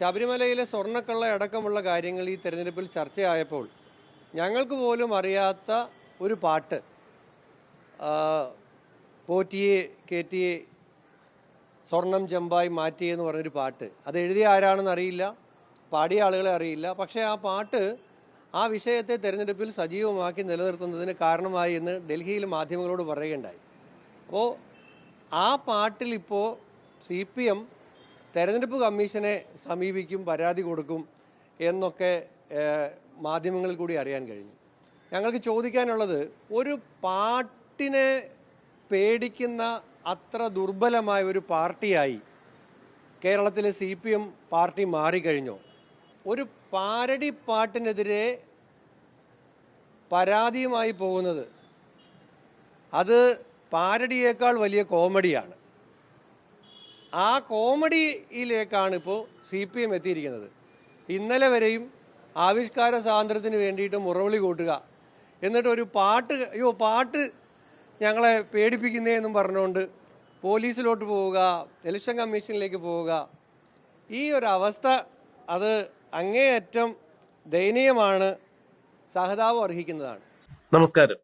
ശബരിമലയിലെ സ്വർണ്ണക്കള്ള അടക്കമുള്ള കാര്യങ്ങൾ ഈ തെരഞ്ഞെടുപ്പിൽ ചർച്ചയായപ്പോൾ ഞങ്ങൾക്ക് പോലും അറിയാത്ത ഒരു പാട്ട്, പോറ്റിയെ കയറ്റിയെ സ്വർണം ചെമ്പായി മാറ്റിയെന്ന് പറഞ്ഞൊരു പാട്ട്, അത് എഴുതിയ ആരാണെന്ന് അറിയില്ല, പാടിയ ആളുകളെ അറിയില്ല. പക്ഷേ ആ പാട്ട് ആ വിഷയത്തെ തെരഞ്ഞെടുപ്പിൽ സജീവമാക്കി നിലനിർത്തുന്നതിന് കാരണമായി എന്ന് ഡൽഹിയിൽ മാധ്യമങ്ങളോട് പറയുകയുണ്ടായി. അപ്പോൾ ആ പാട്ടിൽ ഇപ്പോൾ CPM തെരഞ്ഞെടുപ്പ് കമ്മീഷനെ സമീപിക്കും, പരാതി കൊടുക്കും എന്നൊക്കെ മാധ്യമങ്ങളിൽ കൂടി അറിയാൻ കഴിഞ്ഞു. ഞങ്ങൾക്ക് ചോദിക്കാനുള്ളത്, ഒരു പാട്ടിനെ പേടിക്കുന്ന അത്ര ദുർബലമായ ഒരു പാർട്ടിയായി കേരളത്തിലെ CPM പാർട്ടി മാറിക്കഴിഞ്ഞോ? ഒരു പാരഡി പാട്ടിനെതിരെ പരാതിയുമായി പോകുന്നത് അത് പാരഡിയേക്കാൾ വലിയ കോമഡിയാണ്. ആ കോമഡിയിലേക്കാണ് ഇപ്പോൾ CPM എത്തിയിരിക്കുന്നത്. ഇന്നലെ വരെയും ആവിഷ്കാര സ്വാതന്ത്ര്യത്തിന് വേണ്ടിയിട്ട് മുറവിളി കൂട്ടുക, എന്നിട്ട് ഒരു പാട്ട് ഞങ്ങളെ പേടിപ്പിക്കുന്നേ എന്നും പറഞ്ഞുകൊണ്ട് പോലീസിലോട്ട് പോവുക, ഇലക്ഷൻ കമ്മീഷനിലേക്ക് പോവുക. ഈ ഒരു അവസ്ഥ അത് അങ്ങേയറ്റം ദയനീയമാണ്, സഹതാപം അർഹിക്കുന്നതാണ്. നമസ്കാരം.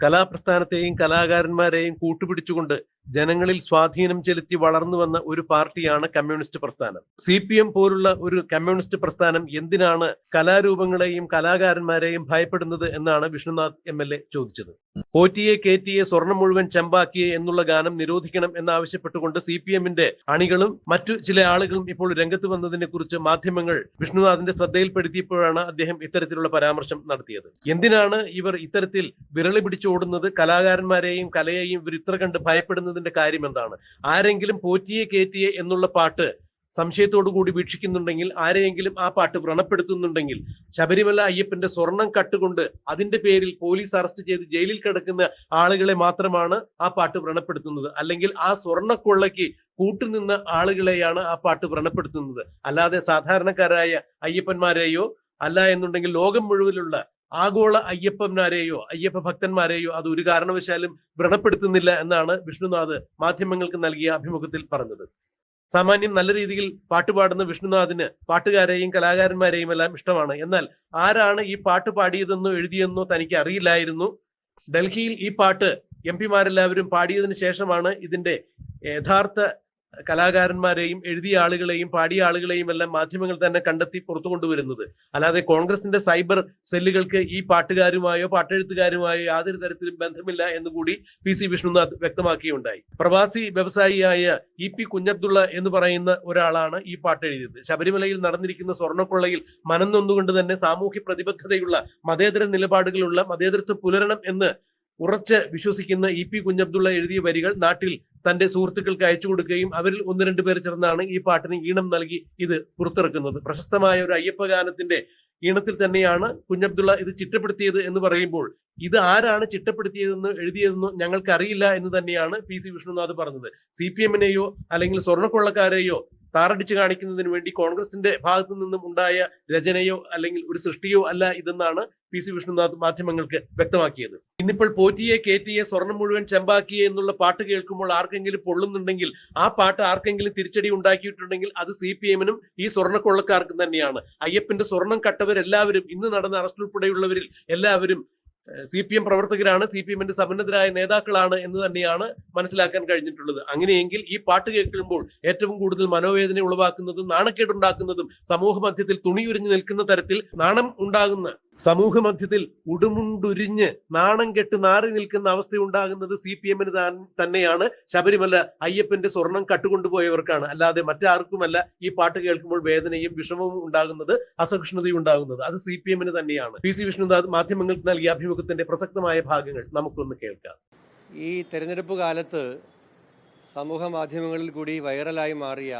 കലാപ്രസ്ഥാനത്തെയും കലാകാരന്മാരെയും കൂട്ടുപിടിച്ചുകൊണ്ട് ജനങ്ങളിൽ സ്വാധീനം ചെലുത്തി വളർന്നു വന്ന ഒരു പാർട്ടിയാണ് കമ്മ്യൂണിസ്റ്റ് പ്രസ്ഥാനം. CPM പോലുള്ള ഒരു കമ്മ്യൂണിസ്റ്റ് പ്രസ്ഥാനം എന്തിനാണ് കലാരൂപങ്ങളെയും കലാകാരന്മാരെയും ഭയപ്പെടുന്നത് എന്നാണ് വിഷ്ണുനാഥ് MLA ചോദിച്ചത്. പോറ്റിയെ കേറ്റിയെ സ്വർണം മുഴുവൻ ചെമ്പാക്കിയെ എന്നുള്ള ഗാനം നിരോധിക്കണം എന്നാവശ്യപ്പെട്ടുകൊണ്ട് CPMന്റെ അണികളും മറ്റു ചില ആളുകളും ഇപ്പോൾ രംഗത്ത് വന്നതിനെ കുറിച്ച് മാധ്യമങ്ങൾ വിഷ്ണുനാഥിന്റെ ശ്രദ്ധയിൽപ്പെടുത്തിയപ്പോഴാണ് അദ്ദേഹം ഇത്തരത്തിലുള്ള പരാമർശം നടത്തിയത്. എന്തിനാണ് ഇവർ ഇത്തരത്തിൽ വിരളി പിടിച്ചോടുന്നത്? കലാകാരന്മാരെയും കലയെയും ഇവർ ഇത്ര കണ്ട് ഭയപ്പെടുന്നതിന്റെ കാര്യം എന്താണ്? ആരെങ്കിലും പോറ്റിയെ കേറ്റിയെ എന്നുള്ള പാട്ട് സംശയത്തോടു കൂടി വീക്ഷിക്കുന്നുണ്ടെങ്കിൽ, ആരെയെങ്കിലും ആ പാട്ട് വ്രണപ്പെടുത്തുന്നുണ്ടെങ്കിൽ, ശബരിമല അയ്യപ്പന്റെ സ്വർണം കട്ടുകൊണ്ട് അതിന്റെ പേരിൽ പോലീസ് അറസ്റ്റ് ചെയ്ത് ജയിലിൽ കിടക്കുന്ന ആളുകളെ മാത്രമാണ് ആ പാട്ട് വ്രണപ്പെടുത്തുന്നത്. അല്ലെങ്കിൽ ആ സ്വർണ്ണക്കൊള്ളയ്ക്ക് കൂട്ടുനിന്ന ആളുകളെയാണ് ആ പാട്ട് വ്രണപ്പെടുത്തുന്നത്. അല്ലാതെ സാധാരണക്കാരായ അയ്യപ്പന്മാരെയോ അല്ല എന്നുണ്ടെങ്കിൽ ലോകം മുഴുവനുള്ള ആഗോള അയ്യപ്പന്മാരെയോ അയ്യപ്പ ഭക്തന്മാരെയോ അത് ഒരു കാരണവശാലും വ്രണപ്പെടുത്തുന്നില്ല എന്നാണ് വിഷ്ണുനാഥ് മാധ്യമങ്ങൾക്ക് നൽകിയ അഭിമുഖത്തിൽ പറഞ്ഞത്. സാമാന്യം നല്ല രീതിയിൽ പാട്ടുപാടുന്ന വിഷ്ണുനാഥിന് പാട്ടുകാരെയും കലാകാരന്മാരെയും എല്ലാം ഇഷ്ടമാണ്. എന്നാൽ ആരാണ് ഈ പാട്ട് പാടിയതെന്നോ എഴുതിയെന്നോ തനിക്ക് അറിയില്ലായിരുന്നു. ഡൽഹിയിൽ ഈ പാട്ട് MP മാരെല്ലാവരും പാടിയതിനു ശേഷമാണ് ഇതിന്റെ യഥാർത്ഥ കലാകാരന്മാരെയും എഴുതിയ ആളുകളെയും പാടിയ ആളുകളെയും എല്ലാം മാധ്യമങ്ങൾ തന്നെ കണ്ടെത്തി പുറത്തു കൊണ്ടുവരുന്നത്. അല്ലാതെ കോൺഗ്രസിന്റെ സൈബർ സെല്ലുകൾക്ക് ഈ പാട്ടുകാരുമായോ പാട്ടെഴുത്തുകാരുമായോ യാതൊരു തരത്തിലും ബന്ധമില്ല എന്നുകൂടി PC വിഷ്ണുനാഥ് വ്യക്തമാക്കിയുണ്ടായി. പ്രവാസി വ്യവസായിയായ EP കുഞ്ഞബ്ദുള്ള എന്ന് പറയുന്ന ഒരാളാണ് ഈ പാട്ട് എഴുതിയത്. ശബരിമലയിൽ നടന്നിരിക്കുന്ന സ്വർണ്ണക്കൊള്ളയിൽ മനം നൊന്നുകൊണ്ട് തന്നെ സാമൂഹ്യ പ്രതിബദ്ധതയുള്ള മതേതര നിലപാടുകളുള്ള മതേതരത്വം പുലരണം എന്ന് ഉറച്ച് വിശ്വസിക്കുന്ന EP കുഞ്ഞബ്ദുള്ള എഴുതിയ വരികൾ നാട്ടിൽ തന്റെ സുഹൃത്തുക്കൾക്ക് അയച്ചു കൊടുക്കുകയും അവരിൽ 1-2 പേർ ചേർന്നാണ് ഈ പാട്ടിന് ഈണം നൽകി ഇത് പുറത്തിറക്കുന്നത്. പ്രശസ്തമായ ഒരു അയ്യപ്പ ഗാനത്തിന്റെ ഈണത്തിൽ തന്നെയാണ് കുഞ്ഞബ്ദുള്ള ഇത് ചിട്ടപ്പെടുത്തിയത് എന്ന് പറയുമ്പോൾ ഇത് ആരാണ് ചിട്ടപ്പെടുത്തിയതെന്ന് എഴുതിയതെന്നോ ഞങ്ങൾക്ക് അറിയില്ല എന്ന് തന്നെയാണ് PC വിഷ്ണുനാഥ് പറഞ്ഞത്. CPMനെയോ അല്ലെങ്കിൽ സ്വർണ്ണക്കൊള്ളക്കാരെയോ താറടിച്ചു കാണിക്കുന്നതിന് വേണ്ടി കോൺഗ്രസിന്റെ ഭാഗത്തു നിന്നും ഉണ്ടായ രചനയോ അല്ലെങ്കിൽ ഒരു സൃഷ്ടിയോ അല്ല ഇതെന്നാണ് PC വിഷ്ണുനാഥ് മാധ്യമങ്ങൾക്ക് വ്യക്തമാക്കിയത്. ഇന്നിപ്പോൾ പോറ്റിയെ കേറ്റിയെ സ്വർണം മുഴുവൻ ചെമ്പാക്കിയെ എന്നുള്ള പാട്ട് കേൾക്കുമ്പോൾ ആർക്കെങ്കിലും പൊള്ളുന്നുണ്ടെങ്കിൽ, ആ പാട്ട് ആർക്കെങ്കിലും തിരിച്ചടി ഉണ്ടാക്കിയിട്ടുണ്ടെങ്കിൽ അത് CPMനും ഈ സ്വർണ്ണക്കൊള്ളക്കാർക്കും തന്നെയാണ്. അയ്യപ്പന്റെ സ്വർണം കട്ടവരെല്ലാവരും, ഇന്ന് നടന്ന അറസ്റ്റ് ഉൾപ്പെടെയുള്ളവരിൽ എല്ലാവരും CPM പ്രവർത്തകരാണ്, CPMന്റെ സമ്പന്നതരായ നേതാക്കളാണ് എന്ന് തന്നെയാണ് മനസ്സിലാക്കാൻ കഴിഞ്ഞിട്ടുള്ളത്. അങ്ങനെയെങ്കിൽ ഈ പാട്ട് കേൾക്കുമ്പോൾ ഏറ്റവും കൂടുതൽ മനോവേദന ഉളവാക്കുന്നതും നാണക്കേടുണ്ടാക്കുന്നതും സമൂഹ മധ്യത്തിൽ തുണിയുരിഞ്ഞു നിൽക്കുന്ന തരത്തിൽ നാണം ഉണ്ടാകുന്ന, സമൂഹ മധ്യത്തിൽ ഉടുമുണ്ടുരിഞ്ഞ് നാണം കെട്ട് നാറി നിൽക്കുന്ന അവസ്ഥ ഉണ്ടാകുന്നത് CPMന് തന്നെയാണ്. ശബരിമല അയ്യപ്പന്റെ സ്വർണം കട്ടുകൊണ്ടുപോയവർക്കാണ്, അല്ലാതെ മറ്റാർക്കുമല്ല ഈ പാട്ട് കേൾക്കുമ്പോൾ വേദനയും വിഷമവും ഉണ്ടാകുന്നത്, അസഹിഷ്ണുതയും ഉണ്ടാകുന്നത്. അത് CPMന് തന്നെയാണ്. PC വിഷ്ണുനാഥ് മാധ്യമങ്ങൾക്ക് നൽകിയ അഭിമുഖത്തിന്റെ പ്രസക്തമായ ഭാഗങ്ങൾ നമുക്കൊന്ന് കേൾക്കാം. ഈ തെരഞ്ഞെടുപ്പ് കാലത്ത് സമൂഹ മാധ്യമങ്ങളിൽ കൂടി വൈറലായി മാറിയ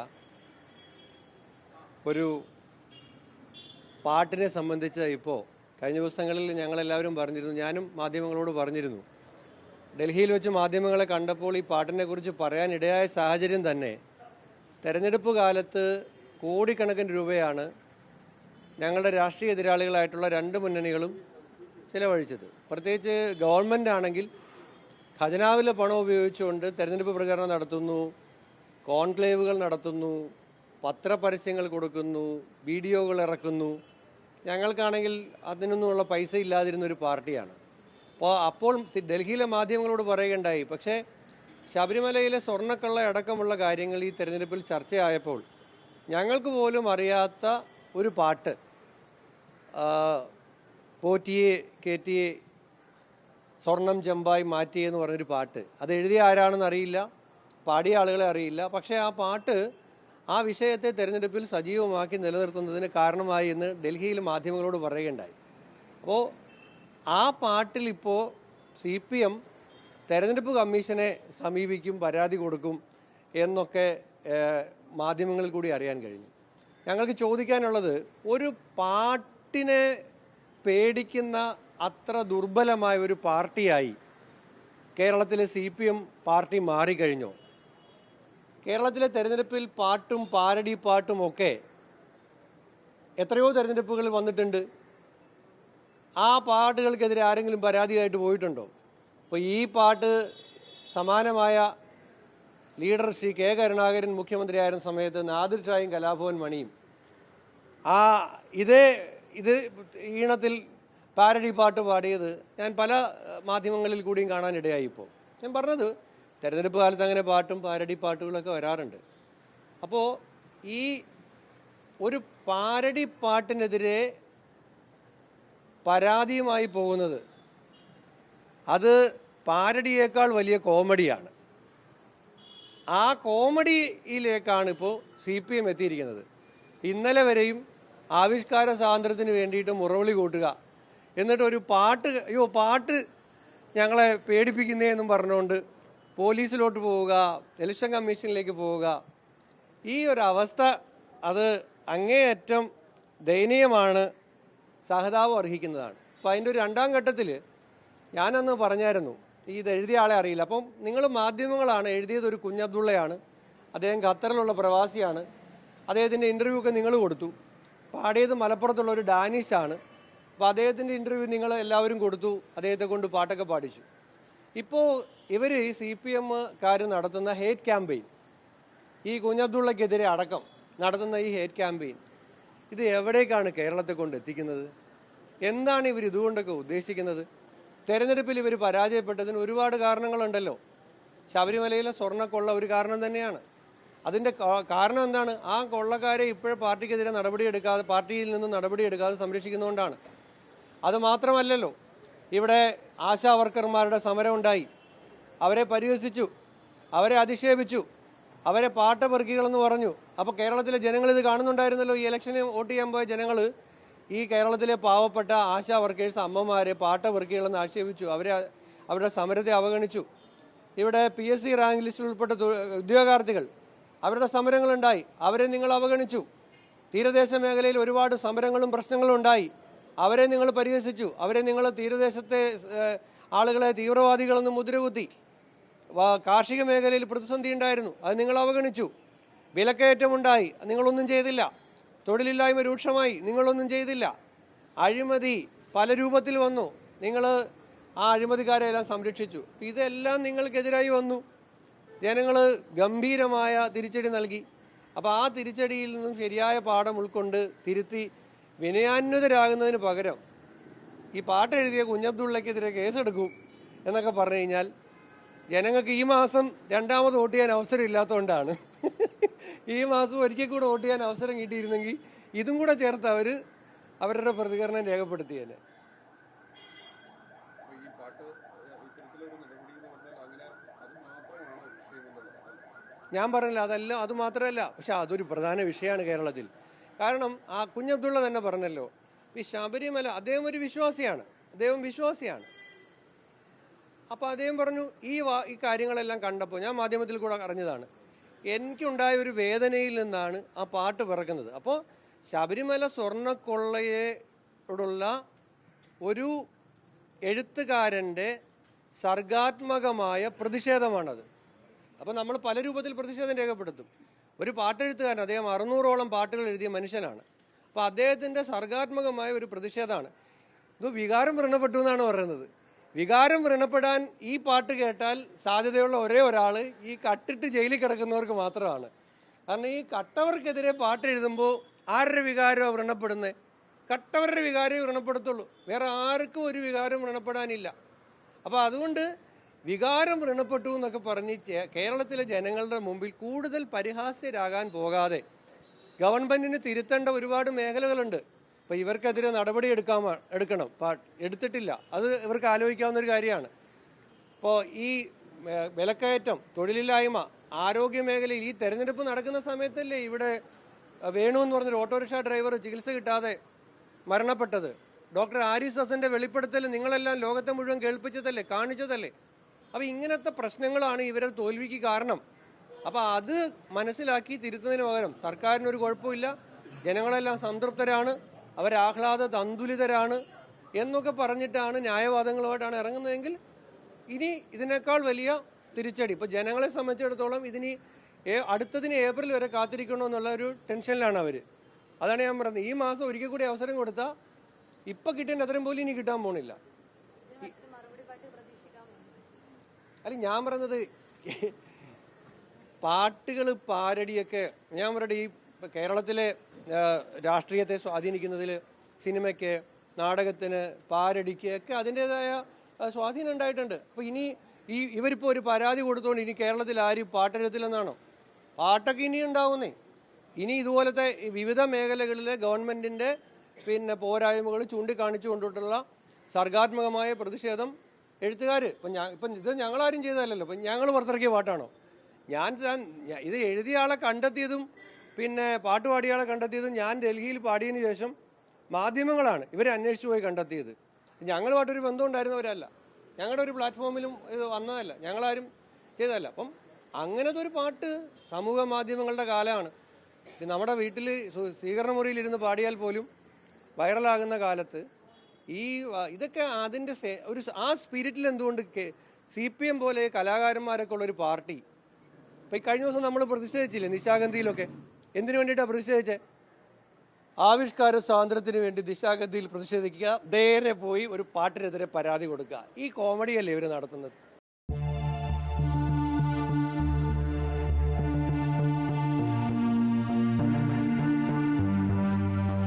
ഒരു പാട്ടിനെ സംബന്ധിച്ച് ഇപ്പോൾ കഴിഞ്ഞ ദിവസങ്ങളിൽ ഞങ്ങളെല്ലാവരും പറഞ്ഞിരുന്നു, ഞാനും മാധ്യമങ്ങളോട് പറഞ്ഞിരുന്നു. ഡൽഹിയിൽ വെച്ച് മാധ്യമങ്ങളെ കണ്ടപ്പോൾ ഈ പാട്ടിനെ കുറിച്ച് പറയാനിടയായ സാഹചര്യം തന്നെ തെരഞ്ഞെടുപ്പ് കാലത്ത് കോടിക്കണക്കിന് രൂപയാണ് ഞങ്ങളുടെ രാഷ്ട്രീയ എതിരാളികളായിട്ടുള്ള 2 മുന്നണികളും ചിലവഴിച്ചത്. പ്രത്യേകിച്ച് ഗവൺമെൻറ് ആണെങ്കിൽ ഖജനാവിലെ പണം ഉപയോഗിച്ചുകൊണ്ട് തെരഞ്ഞെടുപ്പ് പ്രചാരണം നടത്തുന്നു, കോൺക്ലേവുകൾ നടത്തുന്നു, പത്രപരസ്യങ്ങൾ കൊടുക്കുന്നു, വീഡിയോകൾ ഇറക്കുന്നു. ഞങ്ങൾക്കാണെങ്കിൽ അതിനൊന്നുമുള്ള പൈസ ഇല്ലാതിരുന്ന ഒരു പാർട്ടിയാണ്. അപ്പോൾ ഡൽഹിയിലെ മാധ്യമങ്ങളോട് പറയുകയുണ്ടായി. പക്ഷേ ശബരിമലയിലെ സ്വർണ്ണക്കള്ള അടക്കമുള്ള കാര്യങ്ങൾ ഈ തെരഞ്ഞെടുപ്പിൽ ചർച്ചയായപ്പോൾ ഞങ്ങൾക്ക് പോലും അറിയാത്ത ഒരു പാട്ട്, പോറ്റിയെ കേറ്റിയെ സ്വർണം ചെമ്പായി മാറ്റിയെന്ന് പറഞ്ഞൊരു പാട്ട്, അത് എഴുതിയ ആരാണെന്ന് അറിയില്ല, പാടിയ ആളുകളെ അറിയില്ല. പക്ഷേ ആ പാട്ട് ആ വിഷയത്തെ തെരഞ്ഞെടുപ്പിൽ സജീവമാക്കി നിലനിർത്തുന്നതിന് കാരണമായി എന്ന് ഡൽഹിയിൽ മാധ്യമങ്ങളോട് പറയുകയുണ്ടായി. അപ്പോൾ ആ പാട്ടിൽ ഇപ്പോൾ CPM തെരഞ്ഞെടുപ്പ് കമ്മീഷനെ സമീപിക്കും, പരാതി കൊടുക്കും എന്നൊക്കെ മാധ്യമങ്ങളിൽ കൂടി അറിയാൻ കഴിഞ്ഞു. ഞങ്ങൾക്ക് ചോദിക്കാനുള്ളത്, ഒരു പാട്ടിനെ പേടിക്കുന്ന അത്ര ദുർബലമായ ഒരു പാർട്ടിയായി കേരളത്തിലെ CPM പാർട്ടി മാറിക്കഴിഞ്ഞോ? കേരളത്തിലെ തെരഞ്ഞെടുപ്പിൽ പാട്ടും പാരഡി പാട്ടും ഒക്കെ എത്രയോ തെരഞ്ഞെടുപ്പുകളിൽ വന്നിട്ടുണ്ട്. ആ പാട്ടുകൾക്കെതിരെ ആരെങ്കിലും പരാതിയായിട്ട് പോയിട്ടുണ്ടോ? ഇപ്പോൾ ഈ പാട്ട് സമാനമായ ലീഡർ ശ്രീ K. കരുണാകരൻ മുഖ്യമന്ത്രിയായിരുന്ന സമയത്ത് നാദിർ ഷായും കലാഭവൻ മണിയും ഇത് ഈണത്തിൽ പാരഡി പാട്ട് പാടിയത് ഞാൻ പല മാധ്യമങ്ങളിൽ കൂടിയും കാണാനിടയായി. ഇപ്പോൾ ഞാൻ പറഞ്ഞത്, തെരഞ്ഞെടുപ്പ് കാലത്ത് അങ്ങനെ പാട്ടും പാരഡി പാട്ടുകളൊക്കെ വരാറുണ്ട്. അപ്പോൾ ഈ ഒരു പാരഡി പാട്ടിനെതിരെ പരാതിയുമായി പോകുന്നത്, അത് പാരഡിയേക്കാൾ വലിയ കോമഡിയാണ്. ആ കോമഡിയിലേക്കാണ് ഇപ്പോൾ CPM എത്തിയിരിക്കുന്നത്. ഇന്നലെ വരെയും ആവിഷ്കാര സ്വാതന്ത്ര്യത്തിന് വേണ്ടിയിട്ട് മുറവിളി കൂട്ടുക, എന്നിട്ട് ഒരു പാട്ട് ഞങ്ങളെ പേടിപ്പിക്കുന്നതെന്നും പറഞ്ഞുകൊണ്ട് പോലീസിലോട്ട് പോവുക, ഇലക്ഷൻ കമ്മീഷനിലേക്ക് പോവുക. ഈ ഒരു അവസ്ഥ അത് അങ്ങേയറ്റം ദയനീയമാണ്, സഹതാപം അർഹിക്കുന്നതാണ്. അപ്പോൾ അതിൻ്റെ ഒരു രണ്ടാം ഘട്ടത്തിൽ ഞാനന്ന് പറഞ്ഞായിരുന്നു, ഇത് എഴുതിയ ആളെ അറിയില്ല. അപ്പം നിങ്ങൾ മാധ്യമങ്ങളാണ്, എഴുതിയത് ഒരു കുഞ്ഞബ്ദുള്ളയാണ്, അദ്ദേഹം ഖത്തറിലുള്ള പ്രവാസിയാണ്, അദ്ദേഹത്തിൻ്റെ ഇൻ്റർവ്യൂ ഒക്കെ നിങ്ങൾ കൊടുത്തു. പാടിയത് മലപ്പുറത്തുള്ള ഒരു ഡാനിഷാണ്. അപ്പോൾ അദ്ദേഹത്തിൻ്റെ ഇൻ്റർവ്യൂ നിങ്ങൾ എല്ലാവരും കൊടുത്തു, അദ്ദേഹത്തെ കൊണ്ട് പാട്ടൊക്കെ പാടിച്ചു. ഇപ്പോൾ ഇവർ ഈ CPMകാർ നടത്തുന്ന ഹേറ്റ് ക്യാമ്പയിൻ, ഈ കുഞ്ഞബ്ദുള്ളക്കെതിരെ അടക്കം നടത്തുന്ന ഈ ഹേറ്റ് ക്യാമ്പയിൻ, ഇത് എവിടേക്കാണ് കേരളത്തെ കൊണ്ട് എത്തിക്കുന്നത്? എന്താണ് ഇവർ ഇതുകൊണ്ടൊക്കെ ഉദ്ദേശിക്കുന്നത്? തെരഞ്ഞെടുപ്പിൽ ഇവർ പരാജയപ്പെട്ടതിന് ഒരുപാട് കാരണങ്ങളുണ്ടല്ലോ. ശബരിമലയിലെ സ്വർണ്ണക്കൊള്ള ഒരു കാരണം തന്നെയാണ്. അതിൻ്റെ കാരണം എന്താണ്? ആ കൊള്ളക്കാരെ ഇപ്പോഴും പാർട്ടിക്കെതിരെ നടപടിയെടുക്കാതെ, പാർട്ടിയിൽ നിന്ന് നടപടിയെടുക്കാതെ സംരക്ഷിക്കുന്നതുകൊണ്ടാണ്. അത് മാത്രമല്ലല്ലോ, ഇവിടെ ആശാ വർക്കർമാരുടെ സമരം ഉണ്ടായി, അവരെ പരിഹസിച്ചു, അവരെ അധിക്ഷേപിച്ചു, അവരെ പാട്ടപെറുക്കികളെന്ന് പറഞ്ഞു. അപ്പോൾ കേരളത്തിലെ ജനങ്ങൾ ഇത് കാണുന്നുണ്ടായിരുന്നല്ലോ. ഈ ഇലക്ഷന് വോട്ട് ചെയ്യാൻ പോയ ജനങ്ങൾ ഈ കേരളത്തിലെ പാവപ്പെട്ട ആശാ വർക്കേഴ്സ് അമ്മമാരെ പാട്ടപെറുക്കികളെന്ന് ആക്ഷേപിച്ചു, അവരുടെ സമരത്തെ അവഗണിച്ചു. ഇവിടെ PSC റാങ്ക് ലിസ്റ്റിൽ ഉൾപ്പെട്ട ഉദ്യോഗാർത്ഥികൾ, അവരുടെ സമരങ്ങളുണ്ടായി, അവരെ നിങ്ങൾ അവഗണിച്ചു. തീരദേശ മേഖലയിൽ ഒരുപാട് സമരങ്ങളും പ്രശ്നങ്ങളും ഉണ്ടായി, അവരെ നിങ്ങൾ പരിഹസിച്ചു, അവരെ നിങ്ങൾ തീരദേശത്തെ ആളുകളെ തീവ്രവാദികളെന്ന് മുദ്രകുത്തി. കാർഷിക മേഖലയിൽ പ്രതിസന്ധി ഉണ്ടായിരുന്നു, അത് നിങ്ങൾ അവഗണിച്ചു. വിലക്കയറ്റമുണ്ടായി, നിങ്ങളൊന്നും ചെയ്തില്ല. തൊഴിലില്ലായ്മ രൂക്ഷമായി, നിങ്ങളൊന്നും ചെയ്തില്ല. അഴിമതി പല രൂപത്തിൽ വന്നു, നിങ്ങൾ ആ അഴിമതിക്കാരെ എല്ലാം സംരക്ഷിച്ചു. ഇതെല്ലാം നിങ്ങൾക്കെതിരായി വന്നു. ജനങ്ങൾ ഗംഭീരമായ തിരിച്ചടി നൽകി. അപ്പോൾ ആ തിരിച്ചടിയിൽ നിന്നും ശരിയായ പാഠം ഉൾക്കൊണ്ട് തിരുത്തി വിനയാന്വിതരാകുന്നതിന് പകരം ഈ പാട്ടെഴുതിയ കുഞ്ഞബ്ദുള്ളക്കെതിരെ കേസെടുക്കും എന്നൊക്കെ പറഞ്ഞു കഴിഞ്ഞാൽ ജനങ്ങൾക്ക് ഈ മാസം രണ്ടാമത് വോട്ട് ചെയ്യാൻ അവസരം ഇല്ലാത്തതുകൊണ്ടാണ്. ഈ മാസം ഒരിക്കൽ കൂടെ വോട്ട് ചെയ്യാൻ അവസരം കിട്ടിയിരുന്നെങ്കിൽ ഇതും കൂടെ ചേർത്ത് അവരുടെ പ്രതികരണം രേഖപ്പെടുത്തിയേനെ. ഞാൻ പറഞ്ഞില്ല, അത് മാത്രമല്ല, പക്ഷെ അതൊരു പ്രധാന വിഷയമാണ് കേരളത്തിൽ. കാരണം ആ കുഞ്ഞബ്ദുള്ള തന്നെ പറഞ്ഞല്ലോ, ഈ ശബരിമല, അദ്ദേഹം ഒരു വിശ്വാസിയാണ്, അപ്പോൾ അദ്ദേഹം പറഞ്ഞു, ഈ കാര്യങ്ങളെല്ലാം കണ്ടപ്പോൾ ഞാൻ മാധ്യമത്തിൽ കൂടെ അറിഞ്ഞതാണ്, എനിക്കുണ്ടായ ഒരു വേദനയിൽ നിന്നാണ് ആ പാട്ട് പിറക്കുന്നത്. അപ്പോൾ ശബരിമല സ്വർണ്ണക്കൊള്ളയോടുള്ള ഒരു എഴുത്തുകാരൻ്റെ സർഗാത്മകമായ പ്രതിഷേധമാണത്. അപ്പോൾ നമ്മൾ പല രൂപത്തിൽ പ്രതിഷേധം രേഖപ്പെടുത്തും. ഒരു പാട്ടെഴുത്തുകാരൻ, അദ്ദേഹം 600ഓളം പാട്ടുകൾ എഴുതിയ മനുഷ്യനാണ്. അപ്പോൾ അദ്ദേഹത്തിൻ്റെ സർഗാത്മകമായ ഒരു പ്രതിഷേധമാണ്. ഇത് വികാരം വ്രണപ്പെട്ടു എന്നാണ് പറയുന്നത്. വികാരം വ്രണപ്പെടാൻ ഈ പാട്ട് കേട്ടാൽ സാധ്യതയുള്ള ഒരേ ഒരാൾ ഈ കട്ടിട്ട് ജയിലിൽ കിടക്കുന്നവർക്ക് മാത്രമാണ്. കാരണം ഈ കട്ടവർക്കെതിരെ പാട്ട് എഴുതുമ്പോൾ ആരുടെ വികാരമാണ് വ്രണപ്പെടുന്നത്? കട്ടവരുടെ വികാരം വ്രണപ്പെടുത്തുള്ളൂ, വേറെ ആർക്കും ഒരു വികാരം വ്രണപ്പെടാനില്ല. അപ്പോൾ അതുകൊണ്ട് വികാരം വ്രണപ്പെട്ടു എന്നൊക്കെ പറഞ്ഞ് കേരളത്തിലെ ജനങ്ങളുടെ മുമ്പിൽ കൂടുതൽ പരിഹാസ്യരാകാൻ പോകാതെ ഗവൺമെൻറ്റിന് തിരുത്തേണ്ട ഒരുപാട് മേഖലകളുണ്ട്. അപ്പോൾ ഇവർക്കെതിരെ നടപടി എടുക്കണം, എടുത്തിട്ടില്ല, അത് ഇവർക്ക് ആലോചിക്കാവുന്നൊരു കാര്യമാണ്. ഇപ്പോൾ ഈ വിലക്കയറ്റം, തൊഴിലില്ലായ്മ, ആരോഗ്യ മേഖലയിൽ ഈ തെരഞ്ഞെടുപ്പ് നടക്കുന്ന സമയത്തല്ലേ ഇവിടെ വേണു എന്ന് പറഞ്ഞൊരു ഓട്ടോറിക്ഷ ഡ്രൈവർ ചികിത്സ കിട്ടാതെ മരണപ്പെട്ടത്? ഡോക്ടർ ആരിസ് ഹസൻ്റെ വെളിപ്പെടുത്തൽ നിങ്ങളെല്ലാം ലോകത്തെ മുഴുവൻ കേൾപ്പിച്ചതല്ലേ, കാണിച്ചതല്ലേ? അപ്പോൾ ഇങ്ങനത്തെ പ്രശ്നങ്ങളാണ് ഇവരുടെ തോൽവിക്ക് കാരണം. അപ്പോൾ അത് മനസ്സിലാക്കി തിരുത്തുന്നതിന് പകരം സർക്കാരിനൊരു കുഴപ്പമില്ല, ജനങ്ങളെല്ലാം സംതൃപ്തരാണ്, അവരാഹ്ലാദ തന്തുലിതരാണ് എന്നൊക്കെ പറഞ്ഞിട്ടാണ് ന്യായവാദങ്ങളുമായിട്ടാണ് ഇറങ്ങുന്നതെങ്കിൽ ഇനി ഇതിനേക്കാൾ വലിയ തിരിച്ചടി. ഇപ്പോൾ ജനങ്ങളെ സംബന്ധിച്ചിടത്തോളം ഇതിന് അടുത്തതിന് ഏപ്രിൽ വരെ കാത്തിരിക്കണമെന്നുള്ള ഒരു ടെൻഷനിലാണ് അവർ. അതാണ് ഞാൻ പറഞ്ഞത്, ഈ മാസം ഒരിക്കൽ കൂടി അവസരം കൊടുത്താൽ ഇപ്പം കിട്ടേണ്ട അത്രയും പോലും ഇനി കിട്ടാൻ പോണില്ല. അല്ല, ഞാൻ പറഞ്ഞത് പാട്ടുകൾ പാരടിയൊക്കെ, ഞാൻ പറയട്ടെ, ഈ കേരളത്തിലെ രാഷ്ട്രീയത്തെ സ്വാധീനിക്കുന്നതിൽ സിനിമയ്ക്ക്, നാടകത്തിന്, പാരടിക്ക് ഒക്കെ അതിൻ്റേതായ സ്വാധീനം ഉണ്ടായിട്ടുണ്ട്. അപ്പോൾ ഇനി ഇവരിപ്പോൾ ഒരു പരാതി കൊടുത്തുകൊണ്ട് ഇനി കേരളത്തിൽ ആരും പാട്ടെഴുത്തില്ലെന്നാണോ? പാട്ടൊക്കെ ഇനി ഉണ്ടാവുന്നേ. ഇനി ഇതുപോലത്തെ വിവിധ മേഖലകളിലെ ഗവൺമെൻറ്റിൻ്റെ പോരായ്മകൾ ചൂണ്ടിക്കാണിച്ചു കൊണ്ടിട്ടുള്ള സർഗാത്മകമായ പ്രതിഷേധം എഴുത്തുകാർ ഇപ്പം ഇത് ഞങ്ങളാരും ചെയ്തതല്ലല്ലോ, ഇപ്പം ഞങ്ങൾ പുറത്തിറക്കിയ പാട്ടാണോ? ഇത് എഴുതിയ ആളെ കണ്ടെത്തിയതും പാട്ട് പാടിയ ആളെ കണ്ടെത്തിയതും ഞാൻ ഡൽഹിയിൽ പാടിയതിന് ശേഷം മാധ്യമങ്ങളാണ് ഇവരെ അന്വേഷിച്ച് പോയി കണ്ടെത്തിയത്. ഞങ്ങളുമായിട്ടൊരു ബന്ധം ഉണ്ടായിരുന്നവരല്ല, ഞങ്ങളുടെ ഒരു പ്ലാറ്റ്ഫോമിലും ഇത് വന്നതല്ല, ഞങ്ങളാരും ചെയ്തതല്ല. അപ്പം അങ്ങനത്തെ ഒരു പാട്ട് സമൂഹ മാധ്യമങ്ങളുടെ കാലമാണ്. നമ്മുടെ വീട്ടിൽ സ്വീകരണ മുറിയിലിരുന്ന് പാടിയാൽ പോലും വൈറലാകുന്ന കാലത്ത് ഇതൊക്കെ അതിൻ്റെ ആ സ്പിരിറ്റിൽ എന്തുകൊണ്ട് CPM പോലെ കലാകാരന്മാരൊക്കെ ഉള്ളൊരു പാർട്ടി ഇപ്പം കഴിഞ്ഞ ദിവസം നമ്മൾ പ്രതിഷേധിച്ചില്ലേ നിശാഗന്ധിയിലൊക്കെ? എന്തിനു വേണ്ടിയിട്ടാണ് പ്രതിഷേധിച്ചത്? ആവിഷ്കാര സ്വാതന്ത്ര്യത്തിന് വേണ്ടി നിശാഗന്ധിയിൽ പ്രതിഷേധിക്കുക, നേരെ പോയി ഒരു പാട്ടിനെതിരെ പരാതി കൊടുക്കുക. ഈ കോമഡിയല്ലേ ഇവർ നടത്തുന്നത്?